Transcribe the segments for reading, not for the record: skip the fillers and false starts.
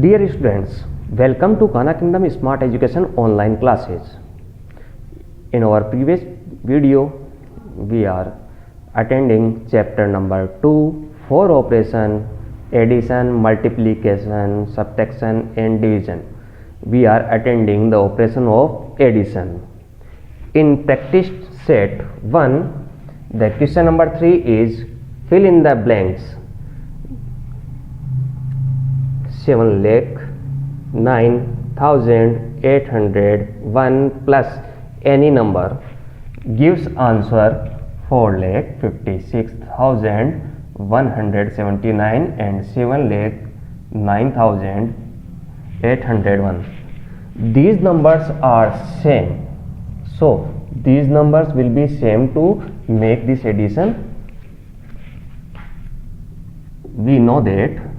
Dear students, welcome to Khan Kingdom Smart Education online classes. In our previous video, we are attending chapter number 2 for operation, addition, multiplication, subtraction and division. We are attending the operation of addition. In practice set 1, the question number 3 is fill in the blanks. 7,09,801 plus any number gives answer 4,56,179 and 7,09,801. These numbers are same, so these numbers will be same to make this addition. We know that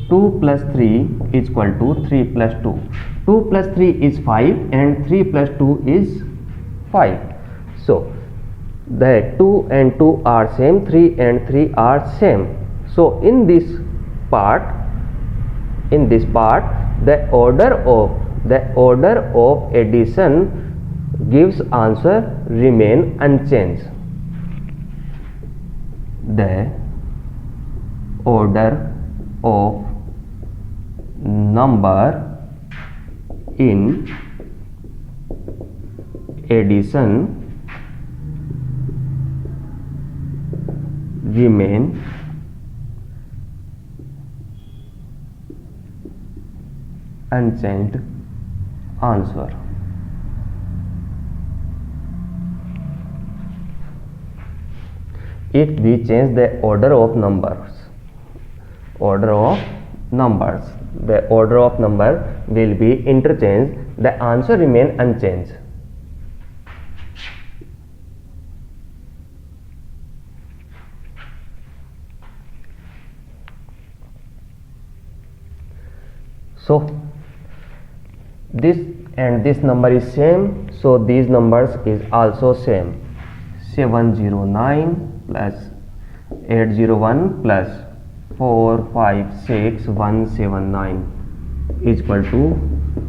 2 plus 3 is equal to 3 plus 2. 2 plus 3 is 5 and 3 plus 2 is 5. So the 2 and 2 are same, 3 and 3 are same. So in this part, the order of addition gives answer remain unchanged. The order of number in addition remain unchanged answer. If we change the order of numbers, the order of number will be interchanged, the answer remain unchanged. So this and this number is same, so these numbers is also same. 709 plus 801 plus 456,179 is equal to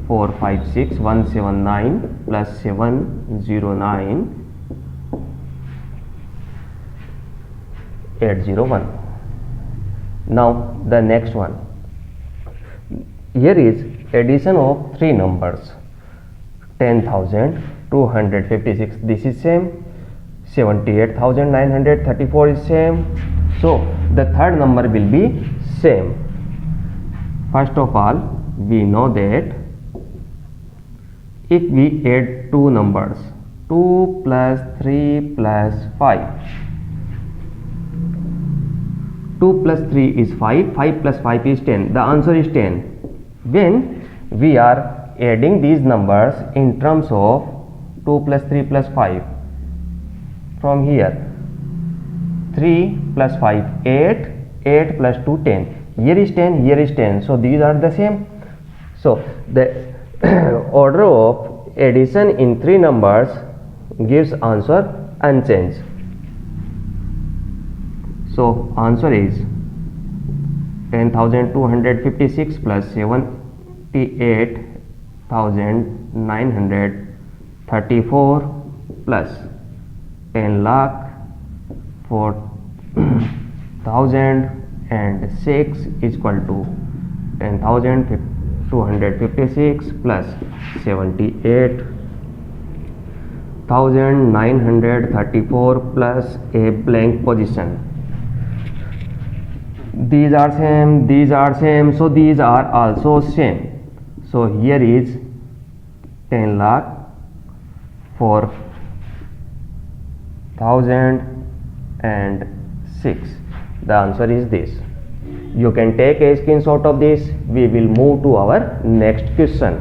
456,179 plus 709,801. Now the next one. Here is addition of three numbers. 10,256, this is same. 78,934 is same. So the third number will be same. First of all, we know that if we add two numbers, 2 plus 3 plus 5, 2 plus 3 is 5, 5 plus 5 is 10, the answer is 10. When we are adding these numbers in terms of 2 plus 3 plus 5, from here 3 plus 5 8, 8 plus 2 10, here is 10, here is 10, so these are the same. So the order of addition in three numbers gives answer unchanged. So answer is 10,256 plus 78,934 plus 10,04,006 is equal to 10,256 plus 78,934 plus a blank position. These are same, so these are also same. So here is 10,04,006. The answer is this. You can take a screenshot of this. We will move to our next question.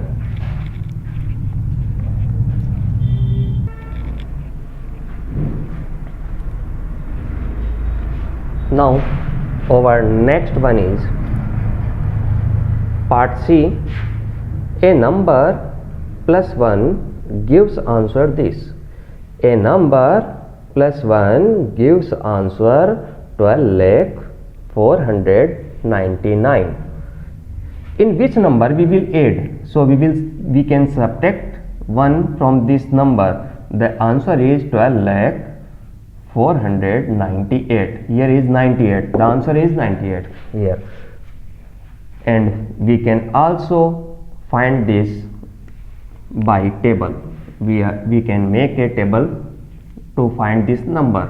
Now our next one is part C. A number plus 1 gives answer this. A number plus 1 gives answer 12,400 99. In which number we will add? So we can subtract 1 from this number. The answer is 12,498. Here is 98. The answer is 98 here. And we can also find this by table. We can make a table to find this number.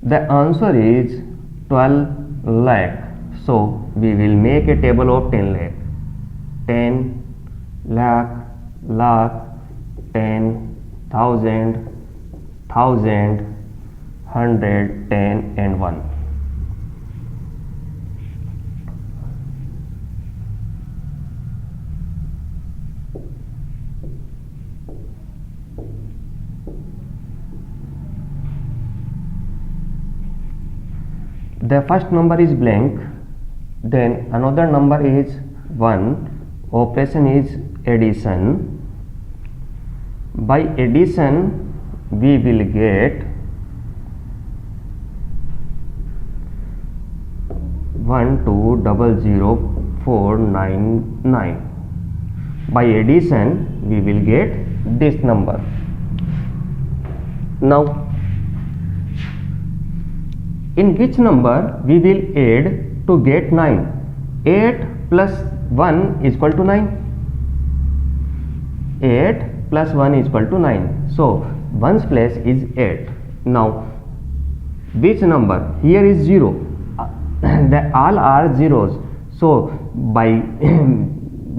The answer is 12 lakh. So we will make a table of 10 lakh. 10 lakh, lakh, 10,000, 1,000, 100, 10 and 1. The first number is blank, then another number is 1. Operation is addition. By addition we will get 12,00499. By addition we will get this number. Now in which number we will add to get 9? 8 plus 1 is equal to 9. 8 plus 1 is equal to 9. So 1's place is 8. Now which number? Here is 0. All are zeros. So by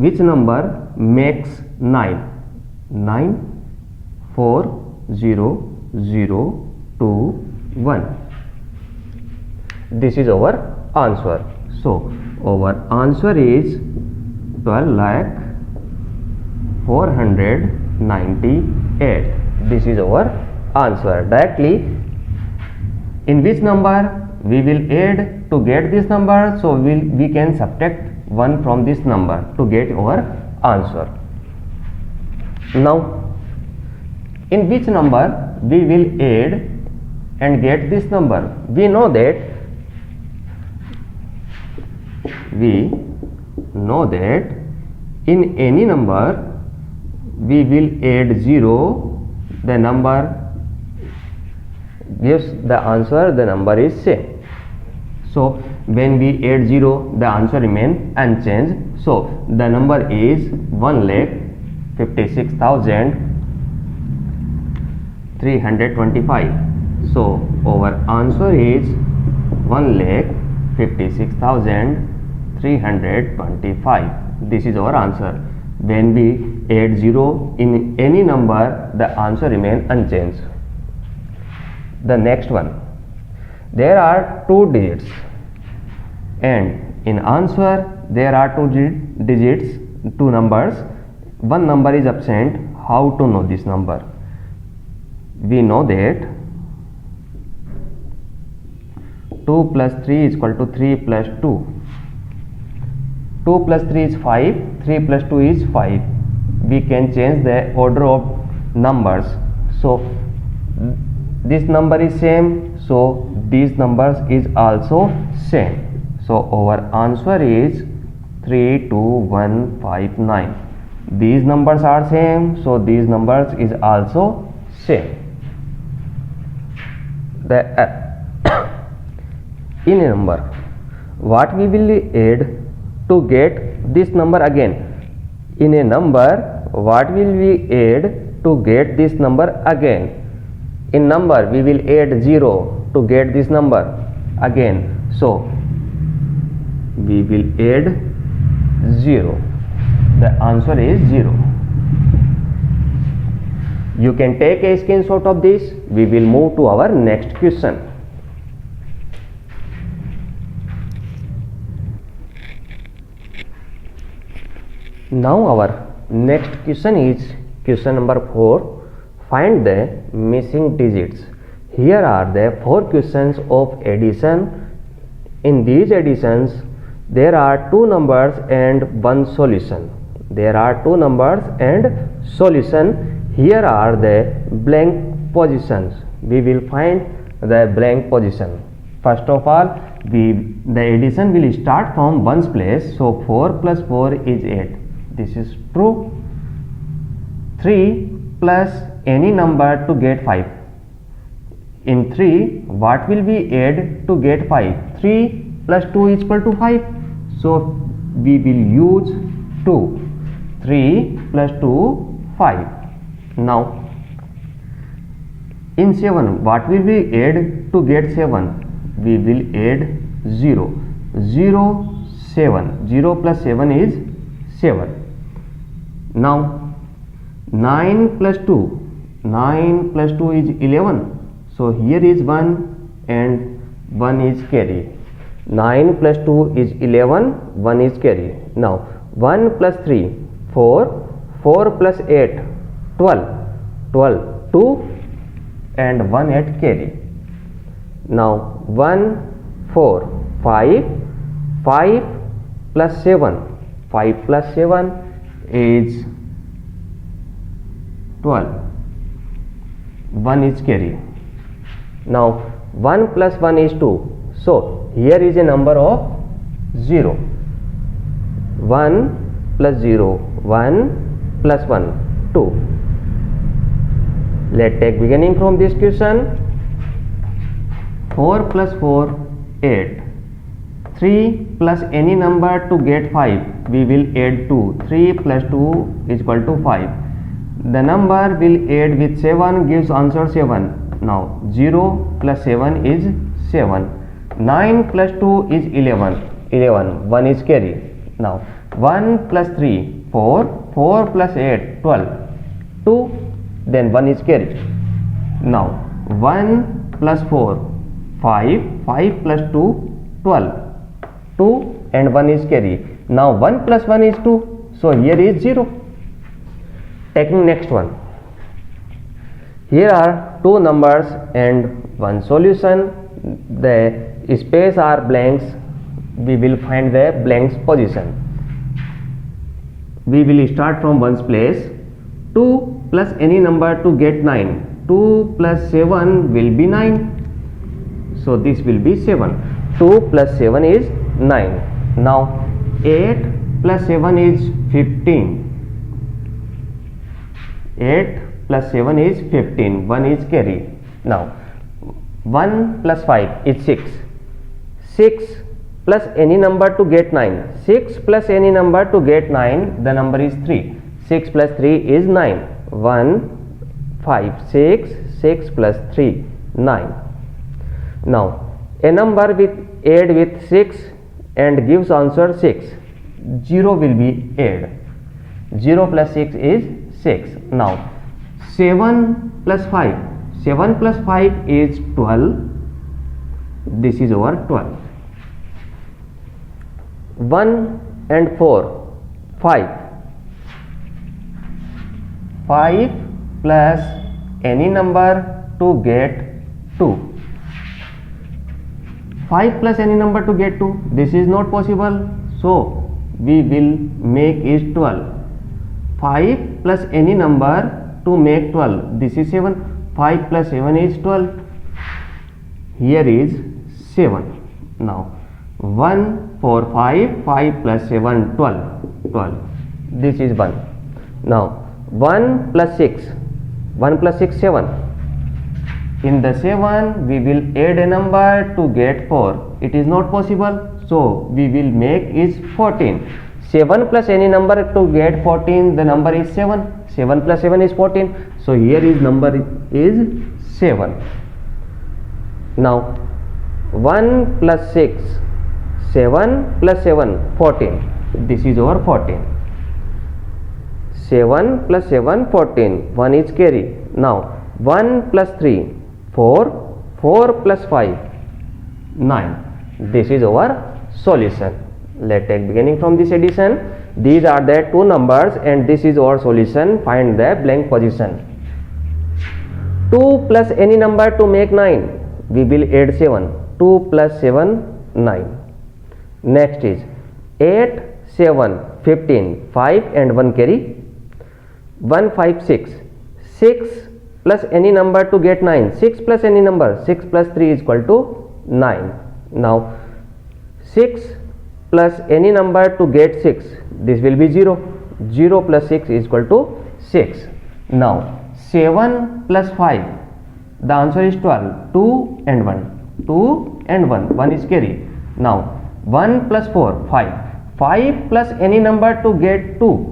which number makes 9? 9, 4, 0, 0, 2, 1. This is our answer. So our answer is 12,498. This is our answer. Directly in which number we will add to get this number? So we can subtract 1 from this number to get our answer. Now in which number we will add and get this number? We know that in any number we will add 0, the number gives the answer, the number is same. So when we add 0, the answer remains unchanged. So the number is 1,56,325. So our answer is 1,56,325. This is our answer. When we add 0 in any number, the answer remains unchanged. The next one, there are 2 digits and in answer there are 2 digits, 2 numbers. One number is absent. How to know this number? We know that 2 plus 3 is equal to 3 plus 2. 2 plus 3 is 5, 3 plus 2 is 5. We can change the order of numbers. So this number is same, so these numbers is also same. So our answer is 32159. These numbers are same, so these numbers is also same. In a number, what we will add to get this number again? In a number, what will we add to get this number again? In number, we will add 0 to get this number again. So we will add 0. The answer is 0. You can take a screenshot of this. We will move to our next question. Now our next question is question number 4. Find the missing digits. Here are the 4 questions of addition. In these additions, there are 2 numbers and 1 solution. There are 2 numbers and solution. Here are the blank positions. We will find the blank position. First of all, the addition will start from ones place. So 4 plus 4 is 8. This is true. 3 plus any number to get 5. In 3, what will we add to get 5? 3 plus 2 is equal to 5. So we will use 2. 3 plus 2, 5. Now in 7, what will we add to get 7? We will add 0. 0, 7. 0 plus 7 is 7. Now 9 plus 2. 9 plus 2 is 11. So here is 1 and 1 is carry. 9 plus 2 is 11, 1 is carry. Now 1 plus 3, 4. 4 plus 8, 12. 12, 2 and 1 at carry. Now 1, 4, 5. 5 plus 7. 5 plus 7 is 12. 1 is carry. Now 1 plus 1 is 2. So here is a number of 0. 1 plus 0. 1 plus 1. 2. Let's take beginning from this question. 4 plus 4, 8. 3 plus any number to get 5. We will add 2. 3 plus 2 is equal to 5. The number will add with 7 gives answer 7. Now 0 plus 7 is 7. 9 plus 2 is 11. 11. 1 is carry. Now 1 plus 3, 4. 4 plus 8, 12. 2. Then 1 is carry. Now 1 plus 4, 5. 5 plus 2, 12. 2 and 1 is carry. Now 1 plus 1 is 2. So here is 0. Taking next one. Here are two numbers and one solution. The space are blanks. We will find the blanks position. We will start from ones place. 2 plus any number to get 9. 2 plus 7 will be 9. So this will be 7. 2 plus 7 is 9. Now 8 plus 7 is 15. 8 plus 7 is 15. 1 is carry. Now 1 plus 5 is 6. 6 plus any number to get 9. 6 plus any number to get 9. The number is 3. 6 plus 3 is 9. 1, 5, 6. 6 plus 3, 9. Now a number with add with 6 and gives answer 6. 0 will be add. 0 plus 6 is 6. Now 7 plus 5. 7 plus 5 is 12. This is our 12. 1 and 4, 5. 5 plus any number to get 2. 5 plus any number to get 2. This is not possible. So we will make is 12. 5 plus any number to make 12. This is 7. 5 plus 7 is 12. Here is 7. Now 1, 4, 5. 5 plus 7, 12. 12. This is 1. Now 1 plus 6. 1 plus 6, 7. In the 7 we will add a number to get 4. It is not possible. So we will make is 14. 7 plus any number to get 14. The number is 7. 7 plus 7 is 14. So here is number is 7. Now 1 plus 6. 7 plus 7, 14. This is our 14. 7 plus 7, 14. 1 is carry. Now 1 plus 3, 4. 4 plus 5, 9. This is our solution. Let's take beginning from this addition. These are the two numbers and this is our solution. Find the blank position. 2 plus any number to make 9. We will add 7. 2 plus 7, 9. Next is 8, 7, 15. 5 and 1 carry. 1, 5, 6. 6 plus any number to get 9. 6 plus any number. 6 plus 3 is equal to 9. Now 6 plus any number to get 6, this will be 0. 0 plus 6 is equal to 6. Now 7 plus 5, the answer is 12. 2 and 1, 2 and 1, 1 is carry. Now 1 plus 4, 5. 5 plus any number to get 2.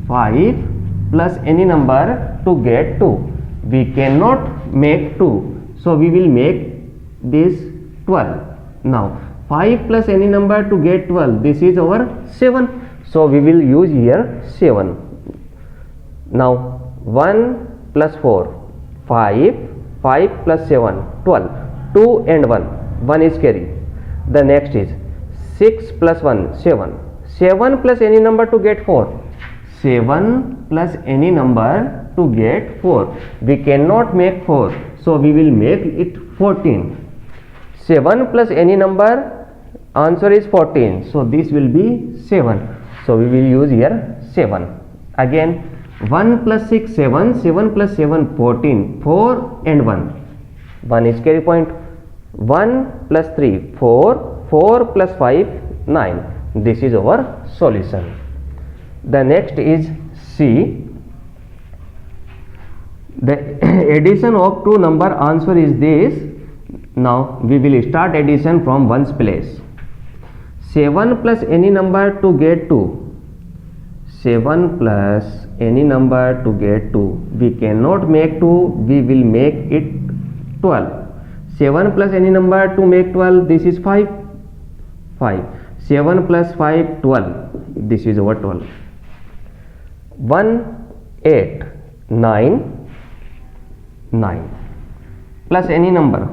5 plus any number to get 2. We cannot make 2, so we will make this 12. Now 5 plus any number to get 12, this is our 7, so we will use here 7. Now 1 plus 4, 5. 5 plus 7, 12. 2 and 1, 1 is carry. The next is 6 plus 1, 7. 7 plus any number to get 4. 7 plus any number to get 4. We cannot make 4, so we will make it 14. 7 plus any number, answer is 14, so this will be 7, so we will use here 7. Again 1 plus 6, 7. 7 plus 7, 14. 4 and 1, 1 is carry point. 1 plus 3, 4. 4 plus 5, 9. This is our solution. The next is C. The addition of two number, answer is this. Now we will start addition from ones place. 7 plus any number to get 2. 7 plus any number to get 2. We cannot make 2, we will make it 12. 7 plus any number to make 12, this is 5. 5. 7 plus 5, 12. This is our 12. 1, 8, 9, 9. Plus any number,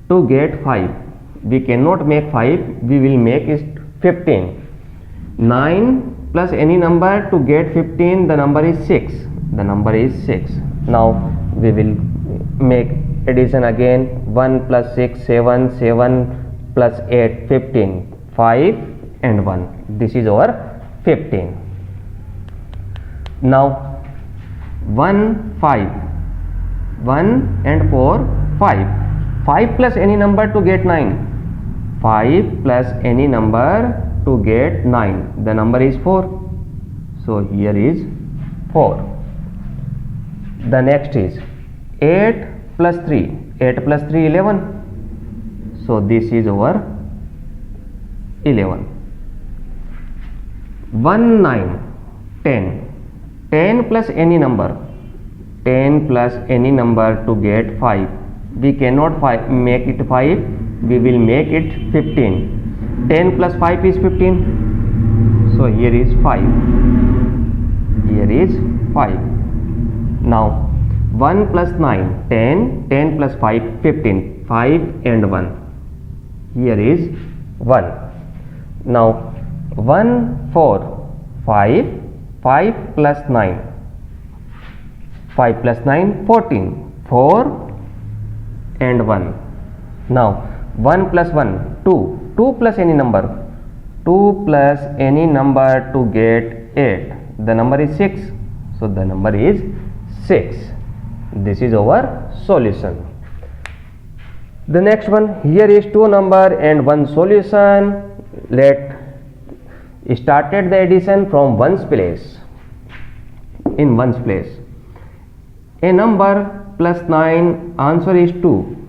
to get 5. We cannot make 5, we will make it 15. 9 plus any number to get 15, the number is 6. The number is 6. Now we will make addition again. 1 plus 6, 7. 7 plus 8, 15. 5 and 1. This is our 15. Now 1, 5. 1 and 4, 5. 5 plus any number to get 9. 5 plus any number to get 9. The number is 4. So here is 4. The next is 8 plus 3. 8 plus 3, 11. So this is our 11. 1, 9, 10. 10 plus any number. 10 plus any number to get 5. We cannot make it 5, we will make it 15. 10 plus 5 is 15. So here is 5. Here is 5. Now 1 plus 9, 10. 10 plus 5, 15. 5 and 1. Here is 1. Now 1, 4, 5. 5 plus 9. 5 plus 9, 14. 4 and 1. Now 1 plus 1, 2. 2 plus any number. 2 plus any number to get 8. The number is 6. So the number is 6. This is our solution. The next one, here is two number and one solution. Let started the addition from ones place. In ones place, a number plus 9, answer is 2.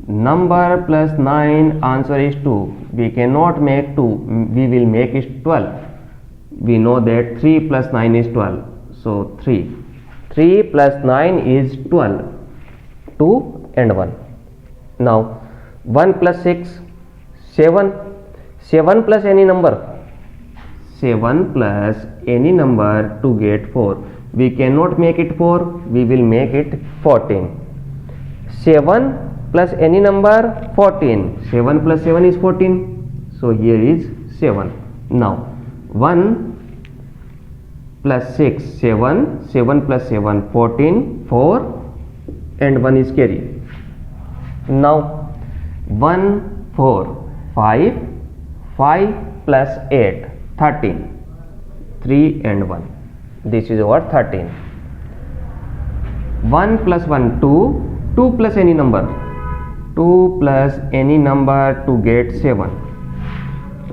Number plus 9, answer is 2. We cannot make 2, we will make it 12. We know that 3 plus 9 is 12. So 3. 3 plus 9 is 12. 2 and 1. Now 1 plus 6, 7. 7 plus any number. 7 plus any number to get 4. We cannot make it 4, we will make it 14. 7 plus any number, 14. 7 plus 7 is 14. So here is 7. Now 1 plus 6, 7. 7 plus 7, 14. 4 and 1 is carry. Now 1, 4, 5. 5 plus 8, 13. 3 and 1. This is our 13. 1 plus 1, 2. 2 plus any number. 2 plus any number to get 7.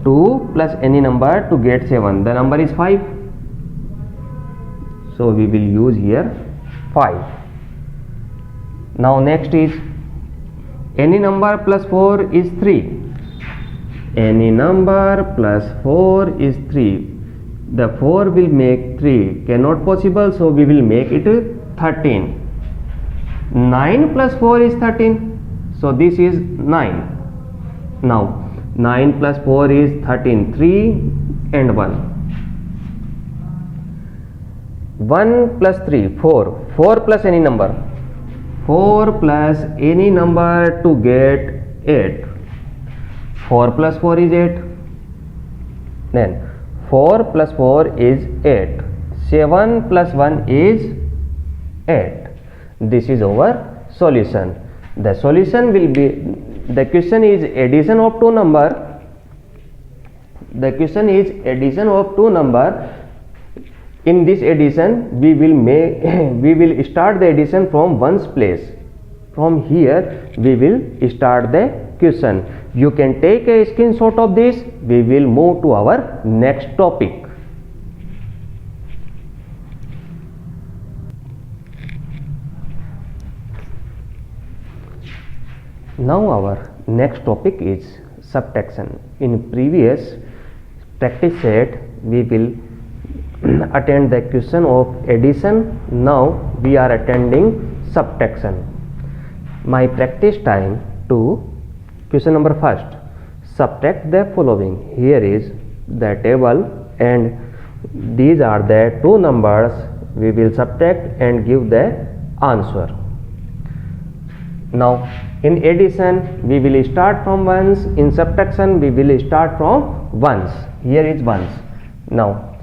2 plus any number to get 7. The number is 5. So we will use here 5. Now next is any number plus 4 is 3. Any number plus 4 is 3. The 4 will make 3. Cannot possible, so we will make it 13. 9 plus 4 is 13. So this is 9. Now 9 plus 4 is 13. 3 and 1. 1 plus 3, 4. 4 plus any number. 4 plus any number to get 8. 4 plus 4 is 8. Then 4 plus 4 is 8. 7 plus 1 is 8. This is our solution. The solution will be, the question is addition of two number. The question is addition of two number. In this addition, we will start the addition from ones place. From here, we will start the question. You can take a screenshot of this. We will move to our next topic. Now our next topic is subtraction. In previous practice set, we will attend the question of addition. Now we are attending subtraction. My practice time to question number first. Subtract the following. Here is the table and these are the two numbers. We will subtract and give the answer. Now in addition we will start from ones. In subtraction we will start from ones. Here is ones. Now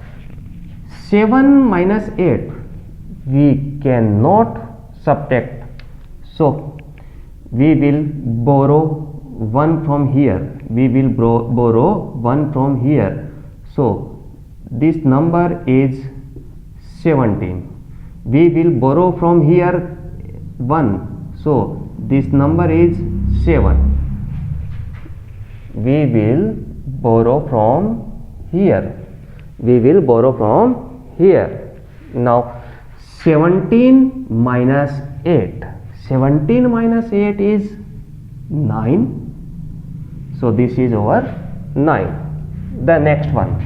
7 minus 8 we cannot subtract. So we will borrow 1 from here. We will borrow 1 from here. So this number is 17. We will borrow from here 1. So this number is 7. We will borrow from here. We will borrow from here. Now 17 minus 8. 17 minus 8 is 9. So this is our 9. The next one.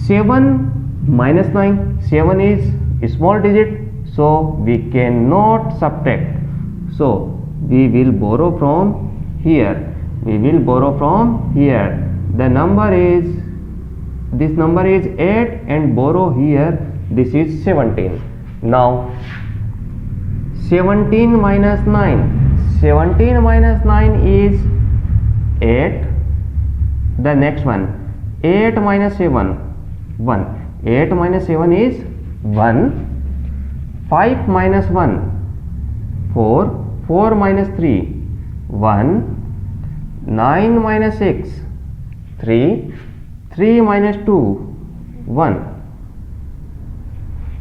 7 minus 9. 7 is a small digit. So we cannot subtract. So we will borrow from here. We will borrow from here. The number is, this number is 8 and borrow here. This is 17. Now 17 minus 9. 17 minus 9 is 8. The next one. 8 minus 7. 1. 8 minus 7 is 1. 5 minus 1. 4. 4 minus 3. 1. 9 minus 6. 3. 3 minus 2. 1.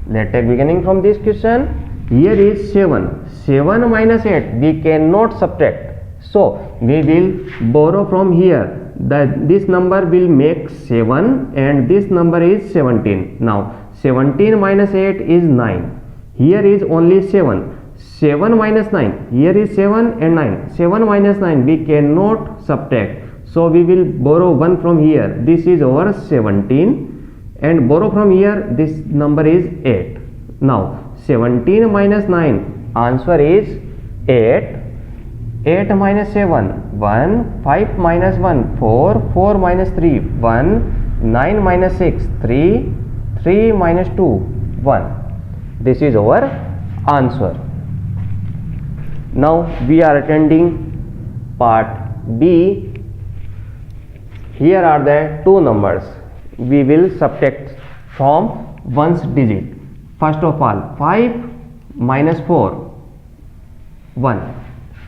Let's take beginning from this question. Here is 7. 7 minus 8 we cannot subtract. So we will borrow from here. This number will make 7 and this number is 17. Now 17 minus 8 is 9. Here is only 7. 7 minus 9. Here is 7 and 9. 7 minus 9 we cannot subtract. So we will borrow 1 from here. This is our 17 and borrow from here. This number is 8. Now 17 minus 9. Answer is 8. 8 minus 7. 1. 5 minus 1. 4. 4 minus 3. 1. 9 minus 6. 3. 3 minus 2. 1. This is our answer. Now we are attending part B. Here are the two numbers. We will subtract from ones digit. First of all, 5 minus 4. 1.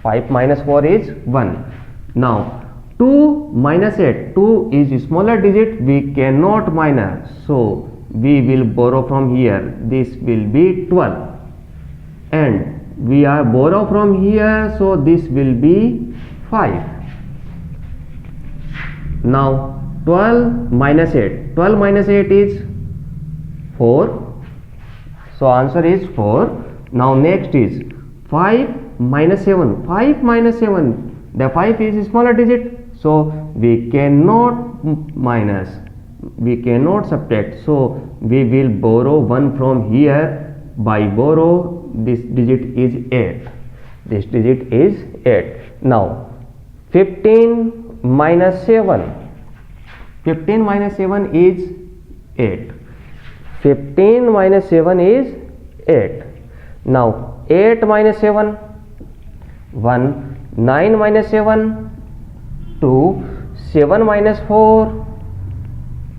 5 minus 4 is 1. Now 2 minus 8. 2 is a smaller digit. We cannot minus. So we will borrow from here. This will be 12. And we are borrow from here, so this will be 5. Now 12 minus 8. 12 minus 8 is 4. So answer is 4. Now next is 5 minus 7. 5 minus 7. The 5 is a smaller digit. So we cannot minus. We cannot subtract. So we will borrow 1 from here. By borrow, this digit is 8. This digit is 8. Now 15 minus 7. 15 minus 7 is 8. 15 minus 7 is 8. Now 8 minus 7, 1. 9 minus 7, 2. 7 minus 4,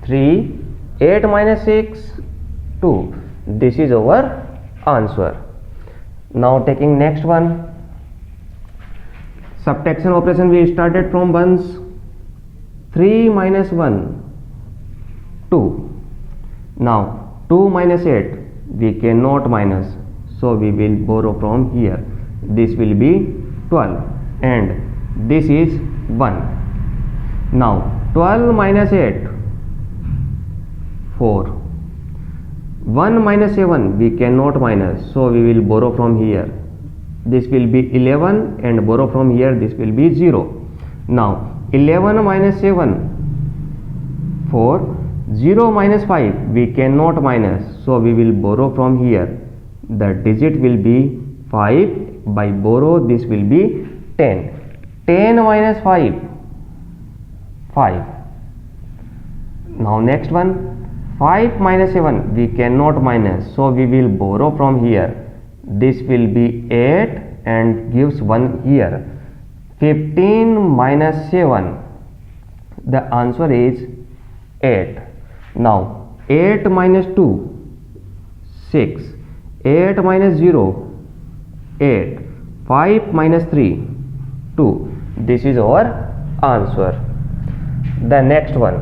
3. 8 minus 6, 2. This is our answer. Now taking next one. Subtraction operation we started from ones. 3 minus 1, 2. Now 2 minus 8, we cannot minus, so we will borrow from here. This will be 12 and this is 1. Now 12 minus 8, 4. 1 minus 7, we cannot minus, so we will borrow from here. This will be 11 and borrow from here, this will be 0. Now 11 minus 7, 4. 0 minus 5, we cannot minus, so we will borrow from here. The digit will be 5. By borrow, this will be 10. 10 minus 5, 5. Now next one, 5 minus 7, we cannot minus, so we will borrow from here. This will be 8 and gives 1 here. 15 minus 7, the answer is 8. Now 8 minus 2, 6. 8 minus 0, 8. 5 minus 3, 2. This is our answer. The next one.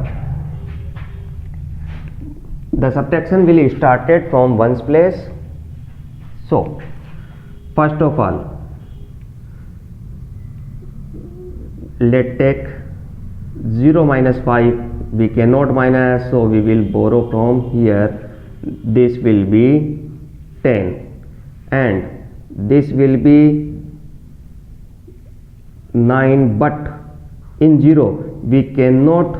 The subtraction will started from ones place. So first of all, let's take 0 minus 5. We cannot minus, so we will borrow from here. This will be 10 and this will be 9, but in 0 we cannot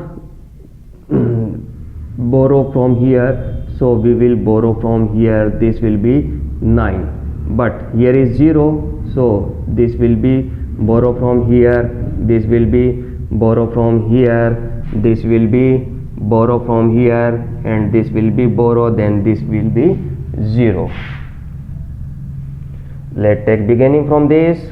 borrow from here, so we will borrow from here. This will be 9, but here is 0, so this will be borrow from here. This will be borrow from here. This will be borrow from here and this will be borrow, then this will be 0. Let's take beginning from this.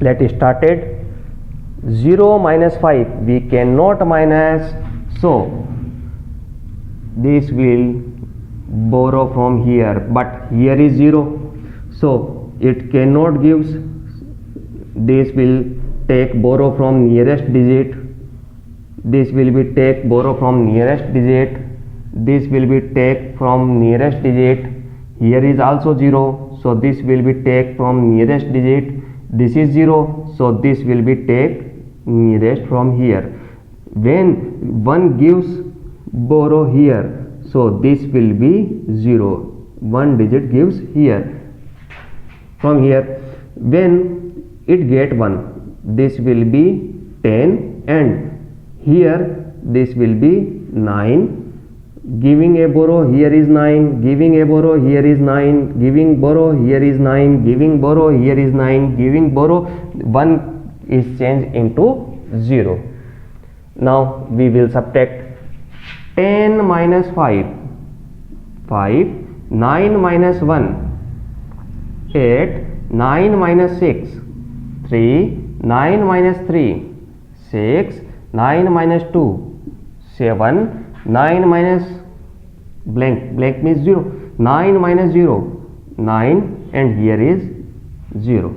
Let's start it. 0 minus 5, we cannot minus, so this will borrow from here, but here is 0, so it cannot gives. This will take borrow from nearest digit. This will be take borrow from nearest digit. This will be take from nearest digit. Here is also 0, so this will be take from nearest digit. This is 0, so this will be take nearest from here. When 1 gives borrow here, so this will be 0. 1 digit gives here. From here, when it get 1, this will be 10 and here this will be 9. Giving a borrow, here is 9, giving a borrow, here is 9, giving borrow, here is 9, giving borrow, here is 9, giving borrow, 1 is changed into 0. Now we will subtract 10 minus 5, 5, 9 minus 1, 8, 9 minus 6, 3, 9 minus 3, 6, 9 minus 2, 7, 9 minus blank, blank means 0, 9 minus 0, 9, and here is 0.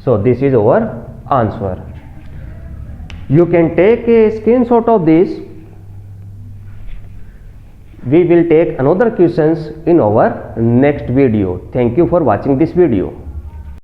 So this is our answer. You can take a screenshot of this. We will take another questions in our next video. Thank you for watching this video.